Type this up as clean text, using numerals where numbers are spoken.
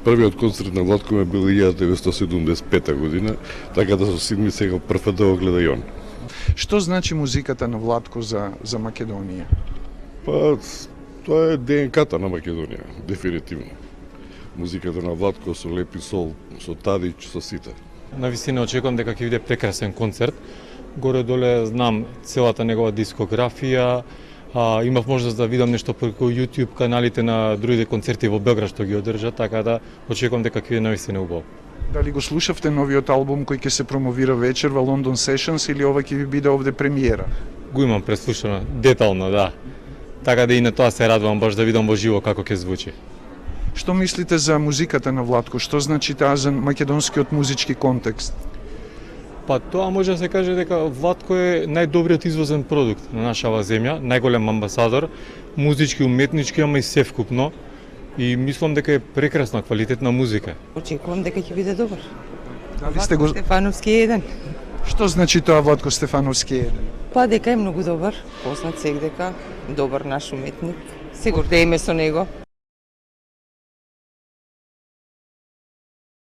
Првиот концерт на Владко ме бил 1975 година, така да со син ми сега прв пат да го гледа и он. Што значи музиката на Владко за Македонија? Па, тоа е ДНК-та на Македонија, дефинитивно. Музиката на Владко со Лепи Сол, со Тадич, со сите. Навистина очекувам дека ќе биде прекрасен концерт. Горе-доле знам целата негова дискографија, имав можност да видам нешто преку YouTube каналите на другите концерти во Белград што ги одржа, така да очекувам дека ќе биде навистина убаво. Дали го слушавте новиот албум кој ќе се промовира вечер во London Sessions или ова ќе ви биде овде премиера? Го имам преслушано, детално, да. Така да и на тоа се радувам баш да видам во живо како ќе звучи. Што мислите за музиката на Владко? Што значи таа за македонскиот музички контекст? Па тоа може да се каже дека Владко е најдобриот извозен продукт на нашава земја, најголем амбасадор, музички, уметнички, ама и севкупно. И мислам дека е прекрасна, квалитетна музика. Очекувам дека ќе биде добар. Дали сте го... Стефановски е еден. Што значи тоа Владко Стефановски е еден? Па дека е многу добар, познат сега дека добар наш уметник. Сигурно да име со него.